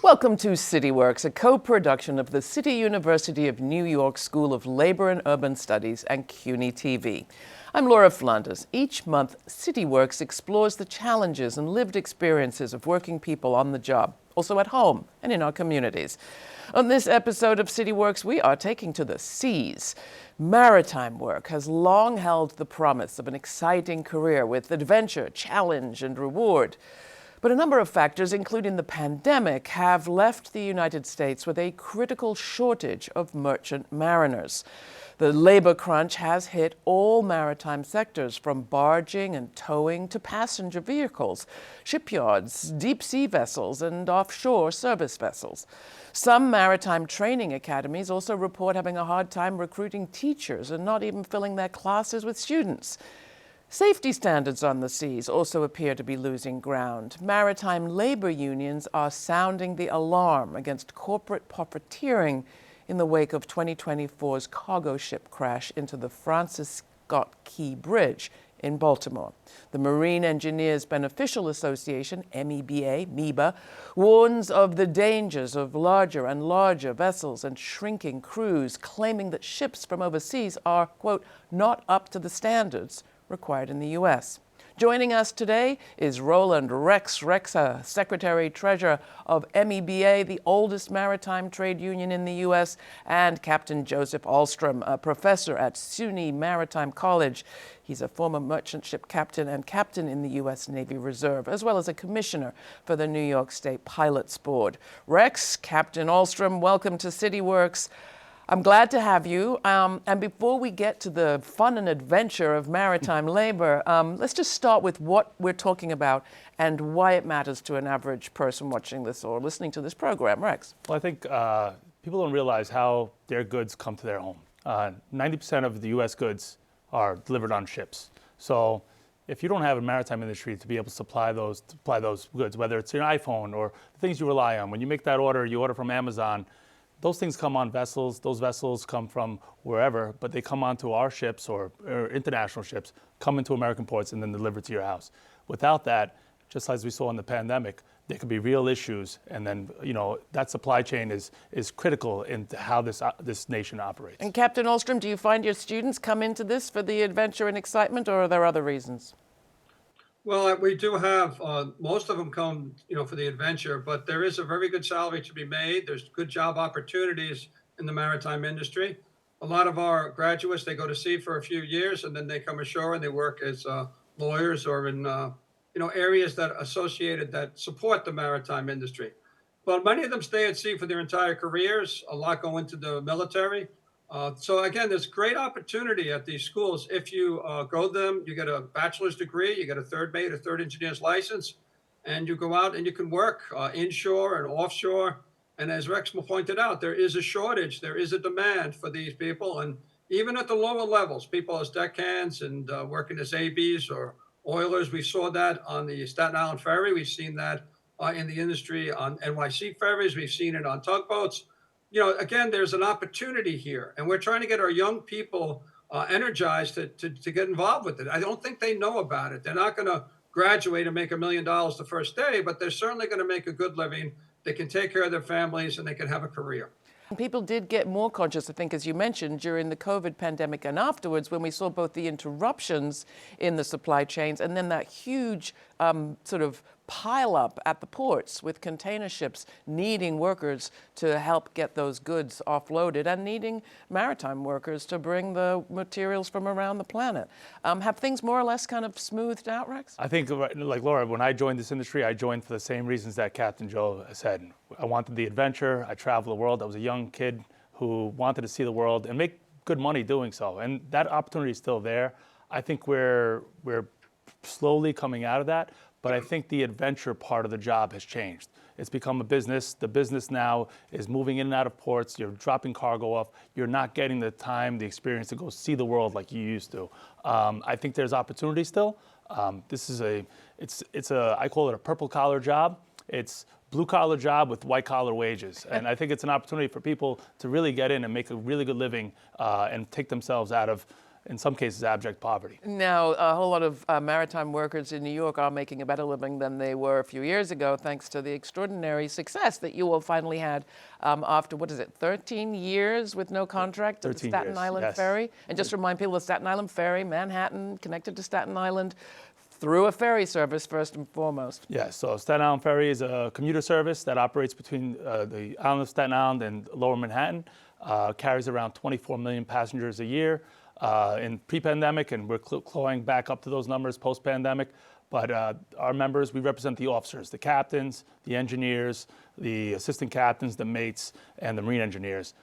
Welcome to CityWorks, a co-production of the City University of New York School of Labor and Urban Studies and CUNY TV. I'm Laura Flanders. Each month, CityWorks explores the challenges and lived experiences of working people on the job, also at home and in our communities. On this episode of CityWorks, we are taking to the seas. Maritime work has long held the promise of an exciting career with adventure, challenge, and reward. But a number of factors, including the pandemic, have left the United States with a critical shortage of merchant mariners. The labor crunch has hit all maritime sectors, from barging and towing to passenger vehicles, shipyards, deep-sea vessels, and offshore service vessels. Some maritime training academies also report having a hard time recruiting teachers and not even filling their classes with students. Safety standards on the seas also appear to be losing ground. Maritime labor unions are sounding the alarm against corporate profiteering in the wake of 2024's cargo ship crash into the Francis Scott Key Bridge in Baltimore. The Marine Engineers Beneficial Association, MEBA, warns of the dangers of larger and larger vessels and shrinking crews, claiming that ships from overseas are, quote, not up to the standards required in the U.S. Joining us today is Roland Rexha, Secretary-Treasurer of MEBA, the oldest maritime trade union in the U.S., and Captain Joseph Ahlstrom, a professor at SUNY Maritime College. He's a former merchant ship captain and captain in the U.S. Navy Reserve, as well as a commissioner for the New York State Pilots Board. Rex, Captain Ahlstrom, welcome to CityWorks. I'm glad to have you. And before we get to the fun and adventure of maritime labor, let's just start with what we're talking about and why it matters to an average person watching this or listening to this program. Rex? Well, I think people don't realize how their goods come to their home. 90% of the U.S. goods are delivered on ships. So if you don't have a maritime industry to be able to supply those goods, whether it's your iPhone or the things you rely on, when you make that order, you order from Amazon, those things come on vessels. Those vessels come from wherever, but they come onto our ships or international ships, come into American ports, and then delivered to your house. Without that, just as we saw in the pandemic, there could be real issues, and then that supply chain is critical into how this nation operates. And Captain Ahlstrom, do you find your students come into this for the adventure and excitement, or are there other reasons? Well, we do have, most of them come, for the adventure, but there is a very good salary to be made. There's good job opportunities in the maritime industry. A lot of our graduates, they go to sea for a few years and then they come ashore and they work as lawyers or in, areas that support the maritime industry. But many of them stay at sea for their entire careers. A lot go into the military. So again, there's great opportunity at these schools. If you go them, you get a bachelor's degree, you get a third mate, a third engineer's license, and you go out and you can work inshore and offshore. And as Rex pointed out, there is a shortage, there is a demand for these people. And even at the lower levels, people as deckhands and working as ABs or oilers, we saw that on the Staten Island ferry. We've seen that in the industry on NYC ferries. We've seen it on tugboats. Again, there's an opportunity here, and we're trying to get our young people energized to get involved with it. I don't think they know about it. They're not going to graduate and make $1 million the first day, but they're certainly going to make a good living. They can take care of their families, and they can have a career. People did get more conscious, I think, as you mentioned, during the COVID pandemic and afterwards, when we saw both the interruptions in the supply chains and then that huge sort of pile up at the ports with container ships needing workers to help get those goods offloaded and needing maritime workers to bring the materials from around the planet. Have things more or less kind of smoothed out, Rex? I think, like Laura, when I joined this industry, I joined for the same reasons that Captain Joe said. I wanted the adventure. I traveled the world. I was a young kid who wanted to see the world and make good money doing so. And that opportunity is still there. I think we're slowly coming out of that. But I think the adventure part of the job has changed. It's become a business. The business now is moving in and out of ports. You're dropping cargo off. You're not getting the time, the experience to go see the world like you used to. I think there's opportunity still. This is I call it a purple collar job. It's blue collar job with white collar wages. And I think it's an opportunity for people to really get in and make a really good living and take themselves out of in some cases, abject poverty. Now, a whole lot of maritime workers in New York are making a better living than they were a few years ago, thanks to the extraordinary success that you all finally had after, 13 years with no contract at the 13 Staten years, Island yes. Ferry? And just remind people, the Staten Island Ferry, Manhattan, connected to Staten Island, through a ferry service, first and foremost. Yeah, so Staten Island Ferry is a commuter service that operates between the island of Staten Island and Lower Manhattan, carries around 24 million passengers a year in pre-pandemic, and we're clawing back up to those numbers post-pandemic. But our members, we represent the officers, the captains, the engineers, the assistant captains, the mates, and the marine engineers.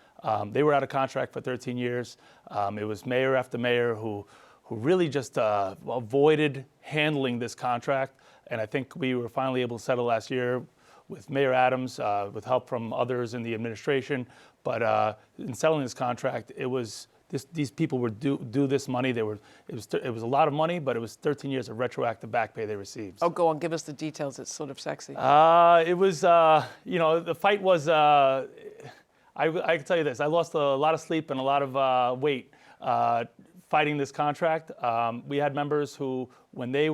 They were out of contract for 13 years. It was mayor after mayor who really just avoided handling this contract. And I think we were finally able to settle last year with Mayor Adams, with help from others in the administration. But in settling this contract, it was these people were due this money. It was a lot of money, but it was 13 years of retroactive back pay they received. Oh, go on, give us the details. It's sort of sexy. It was, the fight was, I can tell you this, I lost a lot of sleep and a lot of weight fighting this contract. We had members who, when they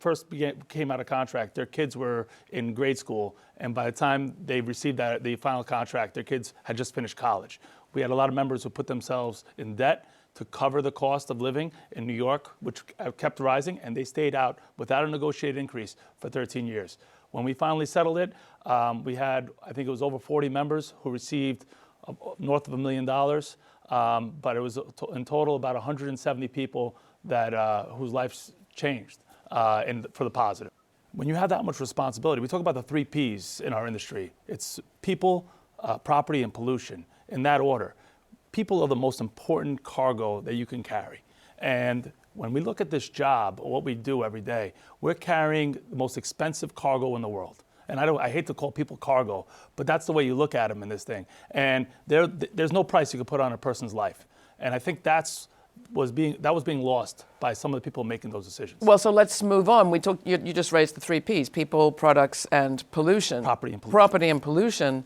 first came out of contract, their kids were in grade school, and by the time they received the final contract, their kids had just finished college. We had a lot of members who put themselves in debt to cover the cost of living in New York, which kept rising, and they stayed out without a negotiated increase for 13 years. When we finally settled it, we had, I think it was over 40 members who received north of $1 million. But it was in total about 170 people whose lives changed for the positive. When you have that much responsibility, we talk about the 3 Ps in our industry. It's people, property, and pollution, in that order. People are the most important cargo that you can carry. And when we look at this job, or what we do every day, we're carrying the most expensive cargo in the world. And I hate to call people cargo, but that's the way you look at them in this thing. And there's no price you could put on a person's life. And I think that was being lost by some of the people making those decisions. Well, so let's move on. You just raised the 3 Ps, people, products, and pollution. Property and pollution. Property and pollution.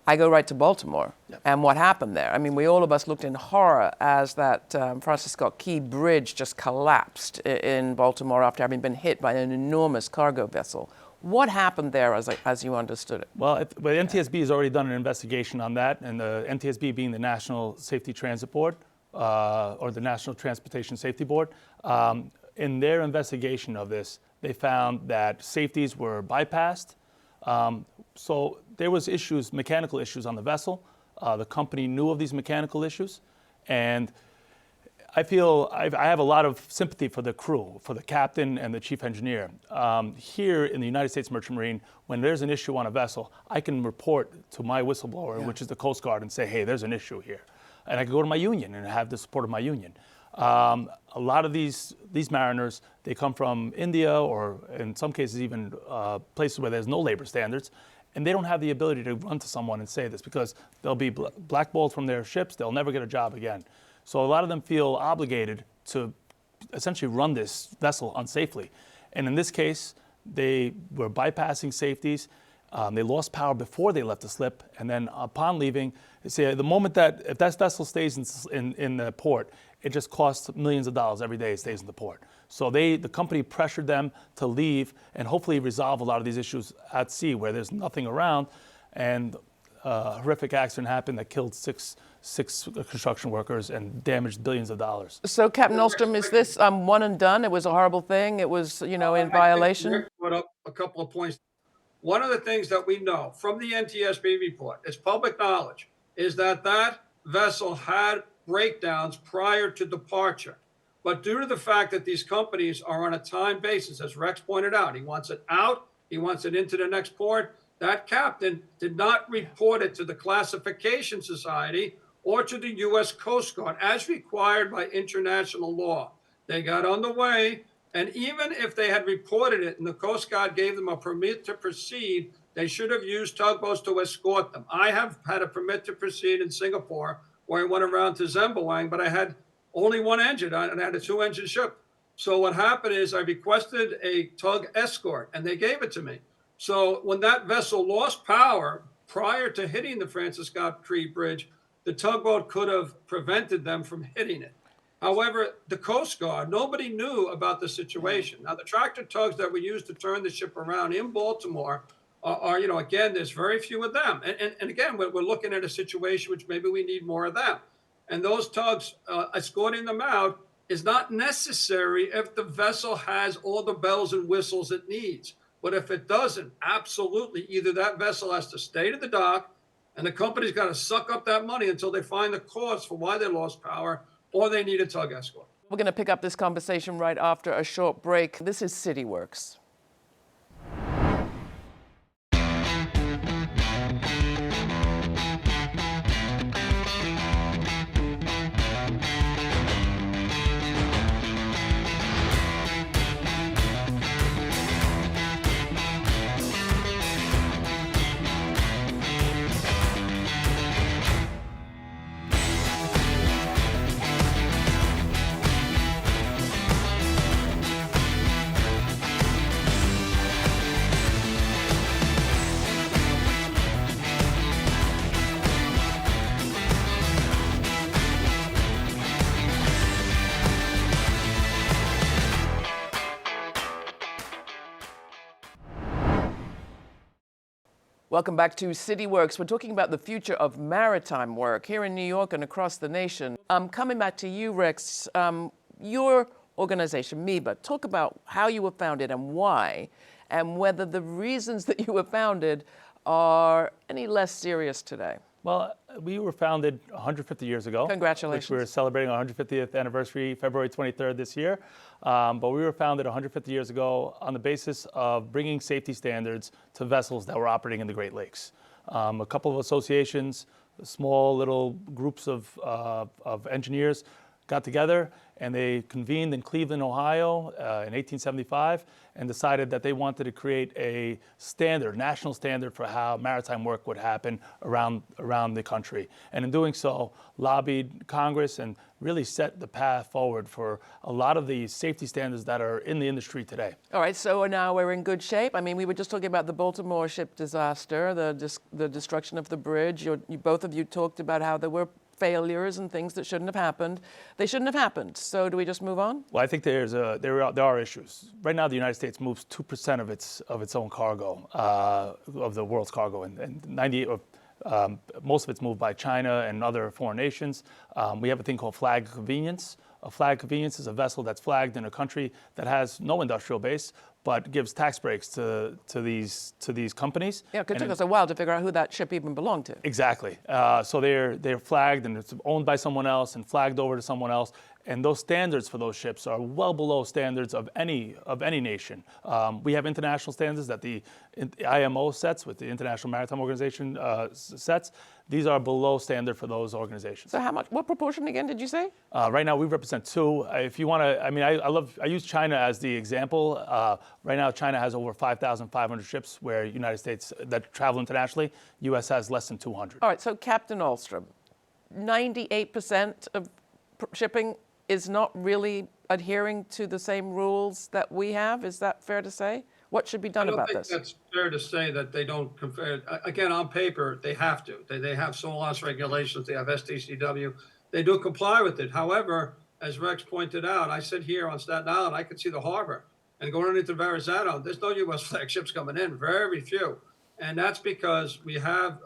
I go right to Baltimore. Yep. And what happened there. I mean, all of us looked in horror as that Francis Scott Key Bridge just collapsed in Baltimore after having been hit by an enormous cargo vessel. What happened there as you understood it? Well, the NTSB has already done an investigation on that, and the NTSB being the National Safety Transit Board, or the National Transportation Safety Board, in their investigation of this, they found that safeties were bypassed. So there was mechanical issues on the vessel. The company knew of these mechanical issues, and I feel I have a lot of sympathy for the crew, for the captain and the chief engineer. Here in the United States Merchant Marine, when there's an issue on a vessel, I can report to my whistleblower, which is the Coast Guard, and say, hey, there's an issue here. And I can go to my union and have the support of my union. A lot of these mariners, they come from India, or in some cases even places where there's no labor standards, and they don't have the ability to run to someone and say this, because they'll be blackballed from their ships, they'll never get a job again. So a lot of them feel obligated to essentially run this vessel unsafely. And in this case, they were bypassing safeties. They lost power before they left the slip, and then upon leaving, they say the moment if that vessel stays in the port, it just costs millions of dollars every day it stays in the port. So the company pressured them to leave and hopefully resolve a lot of these issues at sea where there's nothing around. And a horrific accident happened that killed six construction workers and damaged billions of dollars. So, Captain Ahlstrom, is this one and done? It was a horrible thing. It was, in violation. Rick put up a couple of points. One of the things that we know from the NTSB report, it's public knowledge, is that vessel had breakdowns prior to departure. But due to the fact that these companies are on a time basis, as Rex pointed out, he wants it out, he wants it into the next port, that captain did not report it to the Classification Society or to the U.S. Coast Guard as required by international law. They got on the way, and even if they had reported it and the Coast Guard gave them a permit to proceed, they should have used tugboats to escort them. I have had a permit to proceed in Singapore where I went around to Zembawang, but I had only one engine and I had a 2-engine ship. So what happened is I requested a tug escort and they gave it to me. So when that vessel lost power prior to hitting the Francis Scott Key Bridge, the tugboat could have prevented them from hitting it. However, the Coast Guard, nobody knew about the situation. Now, the tractor tugs that we use to turn the ship around in Baltimore again, there's very few of them. And again, we're looking at a situation which maybe we need more of them. And those tugs, escorting them out is not necessary if the vessel has all the bells and whistles it needs. But if it doesn't, absolutely, either that vessel has to stay to the dock and the company's got to suck up that money until they find the cause for why they lost power, or they need a tug escort. We're going to pick up this conversation right after a short break. This is CityWorks. Welcome back to CityWorks. We're talking about the future of maritime work here in New York and across the nation. Coming back to you, Rex, your organization, MEBA, talk about how you were founded and why, and whether the reasons that you were founded are any less serious today. Well, we were founded 150 years ago. Congratulations. Which we're celebrating our 150th anniversary, February 23rd this year. But we were founded 150 years ago on the basis of bringing safety standards to vessels that were operating in the Great Lakes. A couple of associations, small little groups of engineers got together and they convened in Cleveland, Ohio in 1875 and decided that they wanted to create a standard, national standard for how maritime work would happen around the country. And in doing so, lobbied Congress and really set the path forward for a lot of the safety standards that are in the industry today. All right, so now we're in good shape. I mean, we were just talking about the Baltimore ship disaster, the destruction of the bridge. Both of you talked about how there were failures and things that shouldn't have happened. They shouldn't have happened. So do we just move on? Well, I think there are issues. Right now, the United States moves 2% of its own cargo, of the world's cargo, and 98. Most of it's moved by China and other foreign nations. We have a thing called flag convenience. A flag convenience is a vessel that's flagged in a country that has no industrial base, but gives tax breaks to these companies. Yeah, it took us a while to figure out who that ship even belonged to. Exactly. So they're flagged and it's owned by someone else and flagged over to someone else. And those standards for those ships are well below standards of any nation. We have international standards that the IMO sets, with the International Maritime Organization sets. These are below standard for those organizations. So what proportion again did you say? Right now we represent 2. If you want to, I use China as the example. Right now China has over 5,500 ships where United States that travel internationally. U.S. has less than 200. All right, so Captain Ahlstrom, 98% of shipping is not really adhering to the same rules that we have. Is that fair to say? What should be done about this? I don't think that's fair to say that they don't compare. Again, on paper, they have to. They have SOLAS regulations. They have STCW. They do comply with it. However, as Rex pointed out, I sit here on Staten Island. I could see the harbor. And going into Verrazano, there's no U.S. flag ships coming in, very few. And that's because we have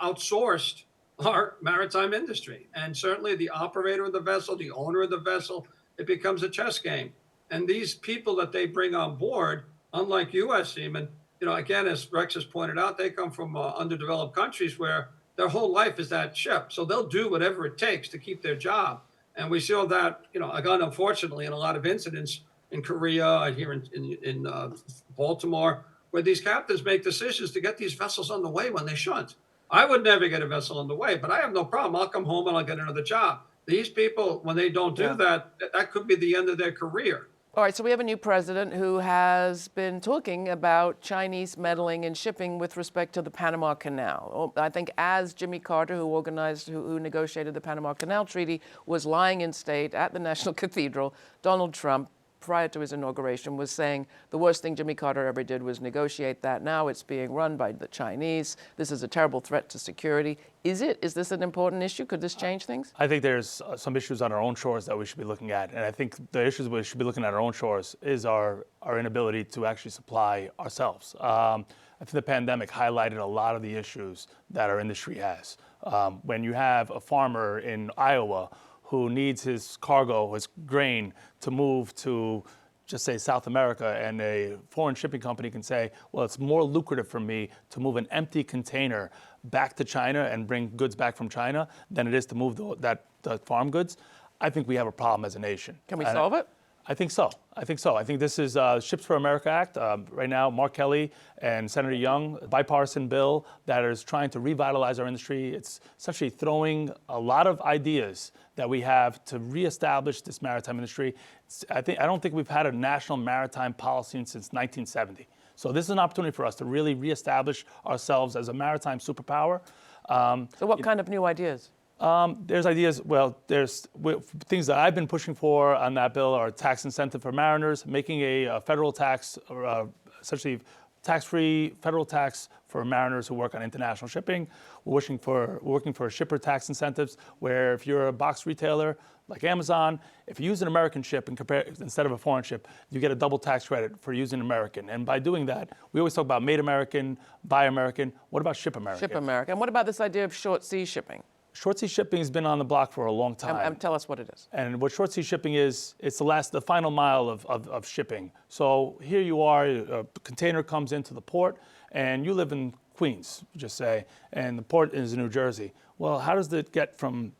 outsourced our maritime industry. And certainly the operator of the vessel, the owner of the vessel, it becomes a chess game. And these people that they bring on board, unlike U.S. seamen, again, as Rex has pointed out, they come from underdeveloped countries where their whole life is that ship. So they'll do whatever it takes to keep their job. And we saw that, again, unfortunately, in a lot of incidents in Korea and here in Baltimore, where these captains make decisions to get these vessels on the way when they shouldn't. I would never get a vessel on the way, but I have no problem. I'll come home and I'll get another job. These people, when they don't do that, that could be the end of their career. All right, so we have a new president who has been talking about Chinese meddling in shipping with respect to the Panama Canal. I think as Jimmy Carter, who negotiated the Panama Canal Treaty, was lying in state at the National Cathedral, Donald Trump prior to his inauguration, was saying the worst thing Jimmy Carter ever did was negotiate that. Now it's being run by the Chinese. This is a terrible threat to security. Is it? Is this an important issue? Could this change things? I think there's some issues on our own shores that we should be looking at. And I think the issues we should be looking at our own shores is our inability to actually supply ourselves. I think the pandemic highlighted a lot of the issues that our industry has. When you have a farmer in Iowa who needs his cargo, his grain, to move to, just say, South America, and a foreign shipping company can say, well, it's more lucrative for me to move an empty container back to China and bring goods back from China than it is to move the farm goods. I think we have a problem as a nation. Can we solve it? I think so. I think this is Ships for America Act. Right now, Mark Kelly and Senator Young, a bipartisan bill that is trying to revitalize our industry. It's essentially throwing a lot of ideas that we have to reestablish this maritime industry. I don't think we've had a national maritime policy since 1970. So this is an opportunity for us to really reestablish ourselves as a maritime superpower. So what kind of new ideas? There's ideas, there's things that I've been pushing for on that bill are tax incentive for mariners, making a federal tax, essentially tax-free federal tax for mariners who work on international shipping. We're working for shipper tax incentives where if you're a box retailer like Amazon, if you use an American ship instead of a foreign ship, you get a double tax credit for using American. And by doing that, we always talk about made American, buy American. What about ship American? Ship American. And what about this idea of short sea shipping? Short sea shipping has been on the block for a long time. And tell us what it is. And what short sea shipping is, it's the final mile of shipping. So here you are, a container comes into the port, and you live in Queens, just say, and the port is in New Jersey. Well, how does it get from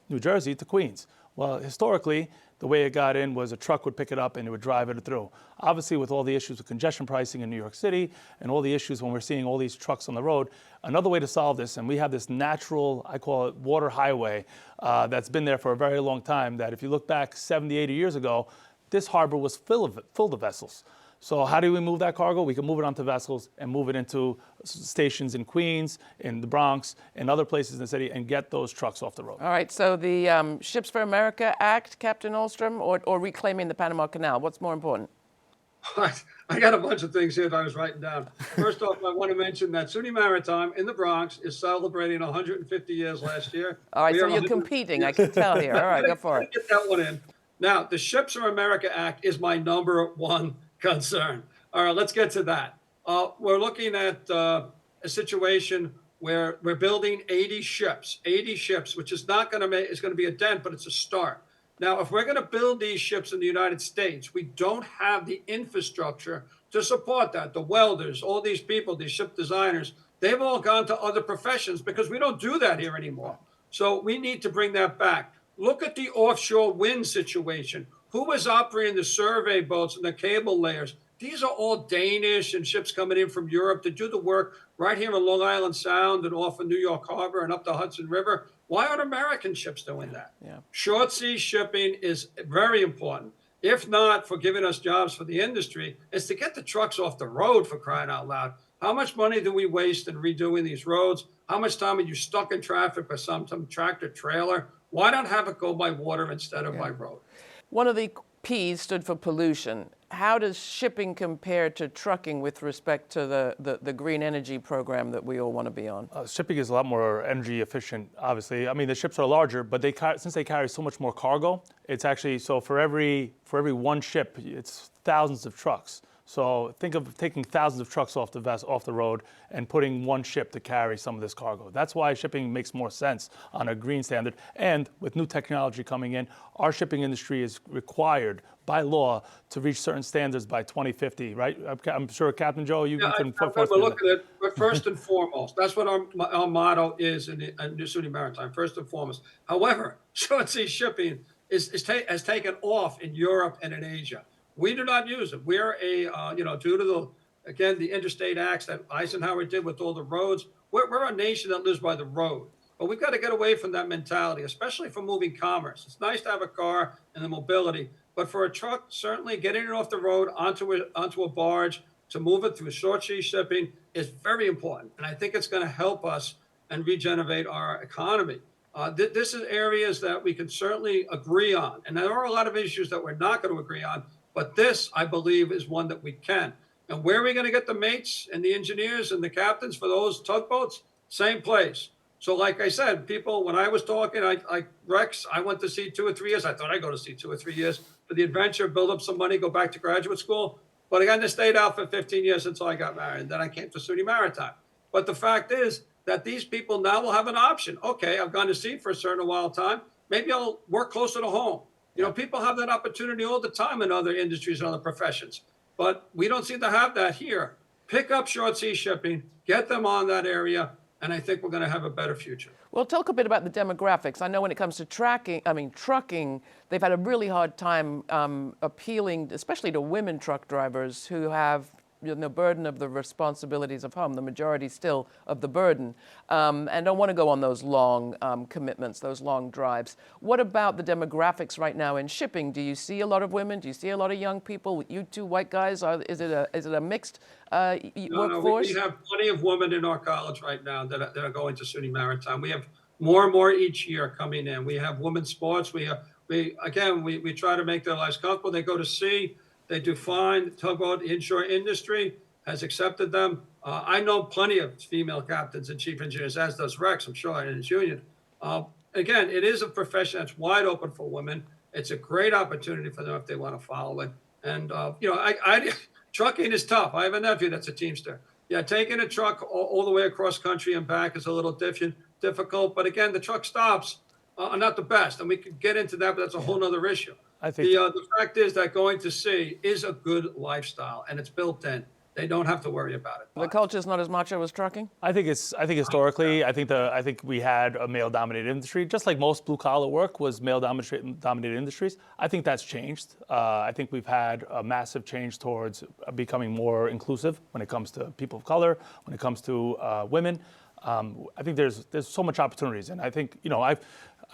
New Jersey to Queens? Well, historically, the way it got in was a truck would pick it up and it would drive it through. Obviously, with all the issues with congestion pricing in New York City and all the issues when we're seeing all these trucks on the road, another way to solve this, and we have this natural, I call it water highway, that's been there for a very long time, that if you look back 70, 80 years ago, this harbor was full of vessels. So how do we move that cargo? We can move it onto vessels and move it into stations in Queens, in the Bronx, and other places in the city, and get those trucks off the road. All right, so the Ships for America Act, Captain Ahlstrom, or reclaiming the Panama Canal, what's more important? I got a bunch of things here that I was writing down. First off, I want to mention that SUNY Maritime in the Bronx is celebrating 150 years last year. All right, so you're competing, I can tell here. All right, go for it. Get that one in. Now, the Ships for America Act is my number one concern. All right, let's get to that. We're looking at a situation where we're building 80 ships, which is not going to make, it's going to be a dent, but it's a start. Now, if we're going to build these ships in the United States, we don't have the infrastructure to support that. The welders, all these people, these ship designers, they've all gone to other professions because we don't do that here anymore. So we need to bring that back. Look at the offshore wind situation. Who is operating the survey boats and the cable layers? These are all Danish and ships coming in from Europe to do the work right here in Long Island Sound and off of New York Harbor and up the Hudson River. Why aren't American ships doing that? Yeah. Short sea shipping is very important. If not for giving us jobs for the industry, it's to get the trucks off the road, for crying out loud. How much money do we waste in redoing these roads? How much time are you stuck in traffic by some tractor trailer? Why not have it go by water instead of by road? One of the P's stood for pollution. How does shipping compare to trucking with respect to the green energy program that we all want to be on? Shipping is a lot more energy efficient, obviously. I mean, the ships are larger, but since they carry so much more cargo, it's actually, so for every one ship, it's thousands of trucks. So think of taking thousands of trucks off the road and putting one ship to carry some of this cargo. That's why shipping makes more sense on a green standard. And with new technology coming in, our shipping industry is required by law to reach certain standards by 2050, right? I'm sure, Captain Joe, you can put forth. We're looking at it, but first and foremost, that's what our motto is in SUNY Maritime, first and foremost. However, short sea shipping has taken off in Europe and in Asia. We do not use it. We're due to the interstate acts that Eisenhower did with all the roads, we're a nation that lives by the road. But we've got to get away from that mentality, especially for moving commerce. It's nice to have a car and the mobility, but for a truck, certainly getting it off the road onto a barge to move it through short sea shipping is very important. And I think it's going to help us and regenerate our economy. This is areas that we can certainly agree on. And there are a lot of issues that we're not going to agree on, but this, I believe, is one that we can. And where are we going to get the mates and the engineers and the captains for those tugboats? Same place. So like I said, people, when I was talking, Rex, I went to see 2 or 3 years. I thought I'd go to see 2 or 3 years for the adventure, build up some money, go back to graduate school. But again, I stayed out for 15 years until I got married. And then I came to SUNY Maritime. But the fact is that these people now will have an option. Okay, I've gone to sea for a certain while of time. Maybe I'll work closer to home. You know, people have that opportunity all the time in other industries and other professions. But we don't seem to have that here. Pick up short sea shipping, get them on that area, and I think we're going to have a better future. Well, talk a bit about the demographics. I know when it comes to trucking, they've had a really hard time appealing, especially to women truck drivers who have the burden of the responsibilities of home, the majority still of the burden, and don't want to go on those long commitments, those long drives. What about the demographics right now in shipping? Do you see a lot of women? Do you see a lot of young people? You two white guys, is it a mixed workforce? We have plenty of women in our college right now that are going to SUNY Maritime. We have more and more each year coming in. We have women's sports. We try to make their lives comfortable. They go to sea. They do fine. The tugboat inshore industry has accepted them. I know plenty of female captains and chief engineers, as does Rex, I'm sure, in his union. Again, it is a profession that's wide open for women. It's a great opportunity for them if they want to follow it. And, trucking is tough. I have a nephew that's a Teamster. Yeah, taking a truck all the way across country and back is a little difficult. But again, the truck stops are not the best. And we could get into that, but that's a whole other issue. I think the fact is that going to sea is a good lifestyle, and it's built in. They don't have to worry about it. The culture's not as macho as trucking? I think historically, I think we had a male-dominated industry, just like most blue-collar work was male-dominated industries. I think that's changed. I think we've had a massive change towards becoming more inclusive when it comes to people of color, when it comes to women. I think there's so much opportunities, and I think I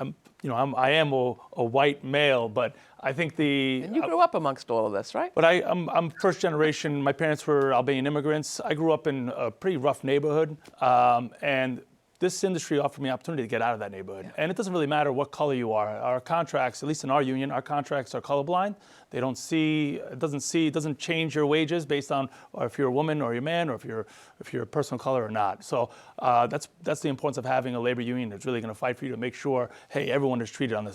am a white male, but I think And you grew up amongst all of this, right? But I'm first generation. My parents were Albanian immigrants. I grew up in a pretty rough neighborhood, and this industry offered me opportunity to get out of that neighborhood. Yeah. And it doesn't really matter what color you are. Our contracts, at least in our union, our contracts are colorblind. They don't see, it doesn't change your wages based on if you're a woman or you're a man, or if you're a person of color or not. So that's the importance of having a labor union that's really going to fight for you to make sure, hey, everyone is treated on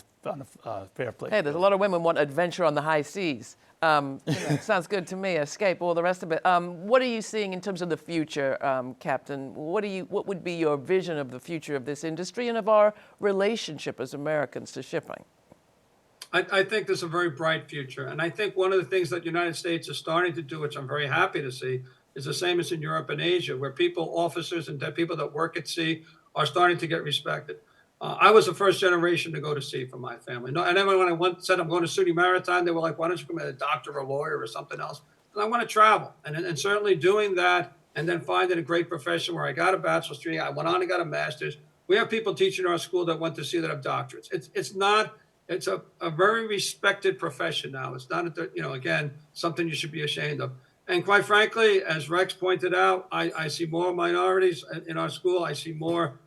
a fair play. Hey, there's a lot of women want adventure on the high seas. Sounds good to me. Escape, all the rest of it. What are you seeing in terms of the future, Captain? What would be your vision of the future of this industry and of our relationship as Americans to shipping? I think there's a very bright future. And I think one of the things that the United States is starting to do, which I'm very happy to see, is the same as in Europe and Asia, where officers and people that work at sea are starting to get respected. I was the first generation to go to sea for my family. And then when I said I'm going to SUNY Maritime, they were like, why don't you become a doctor or a lawyer or something else? And I want to travel. And certainly doing that and then finding a great profession where I got a bachelor's degree, I went on and got a master's. We have people teaching in our school that went to sea that have doctorates. It's a very respected profession now. It's not, again, something you should be ashamed of. And quite frankly, as Rex pointed out, I see more minorities in our school. I see more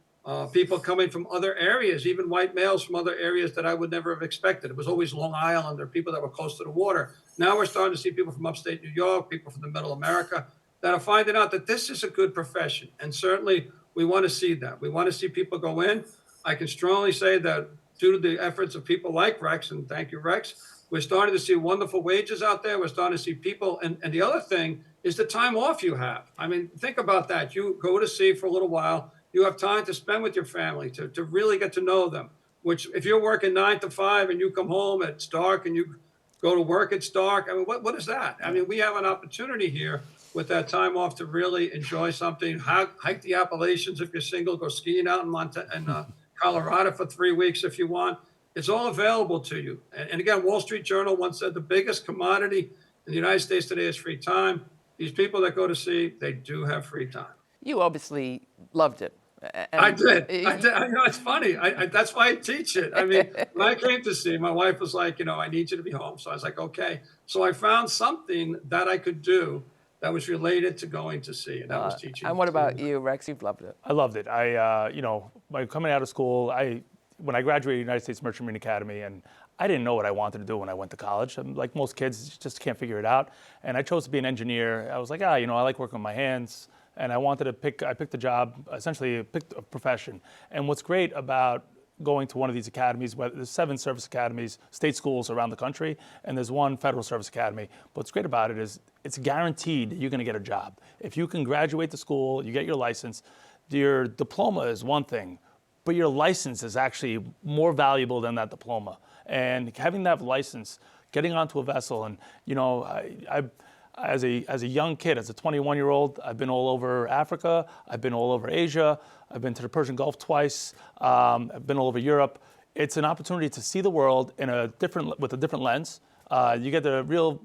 people coming from other areas, even white males from other areas that I would never have expected. It was always Long Island or people that were close to the water. Now we're starting to see people from upstate New York, people from the middle America that are finding out that this is a good profession. And certainly we want to see that. We want to see people go in. I can strongly say that due to the efforts of people like Rex, and thank you, Rex, we're starting to see wonderful wages out there. We're starting to see people. And the other thing is the time off you have. I mean, think about that. You go to sea for a little while. You have time to spend with your family, to really get to know them, which if you're working 9 to 5 and you come home, it's dark, and you go to work, it's dark. I mean, what is that? I mean, we have an opportunity here with that time off to really enjoy something, hike the Appalachians if you're single, go skiing out in Colorado for 3 weeks if you want. It's all available to you. And again, Wall Street Journal once said the biggest commodity in the United States today is free time. These people that go to sea, they do have free time. You obviously loved it. I did. I know, it's funny. That's why I teach it. I mean, when I came to sea, my wife was like, I need you to be home. So I was like, okay. So I found something that I could do that was related to going to sea, and that was teaching. And what about you, Rex? You've loved it. I loved it. By coming out of school, when I graduated United States Merchant Marine Academy, and I didn't know what I wanted to do when I went to college. Like most kids, just can't figure it out. And I chose to be an engineer. I was like, I like working with my hands. And I picked a job, essentially picked a profession. And what's great about going to one of these academies, there's 7 service academies, state schools around the country, and there's 1 federal service academy. But what's great about it is it's guaranteed that you're gonna get a job. If you can graduate the school, you get your license, your diploma is one thing, but your license is actually more valuable than that diploma. And having that license, getting onto a vessel, and as a young kid, as a 21-year-old, I've been all over Africa, I've been all over Asia, I've been to the Persian Gulf twice, I've been all over Europe. It's an opportunity to see the world with a different lens. You get the real,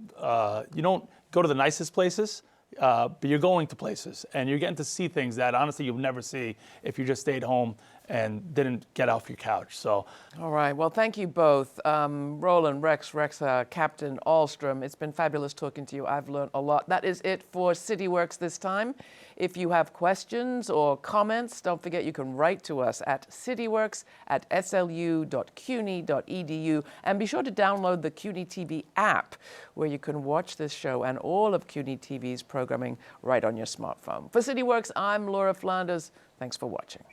you don't go to the nicest places, but you're going to places, and you're getting to see things that honestly you'll never see if you just stayed home and didn't get off your couch. So, all right. Well, thank you both, Roland, Rexha, Captain Ahlstrom. It's been fabulous talking to you. I've learned a lot. That is it for CityWorks this time. If you have questions or comments, don't forget you can write to us at cityworks@slu.cuny.edu, and be sure to download the CUNY TV app, where you can watch this show and all of CUNY TV's programming right on your smartphone. For CityWorks, I'm Laura Flanders. Thanks for watching.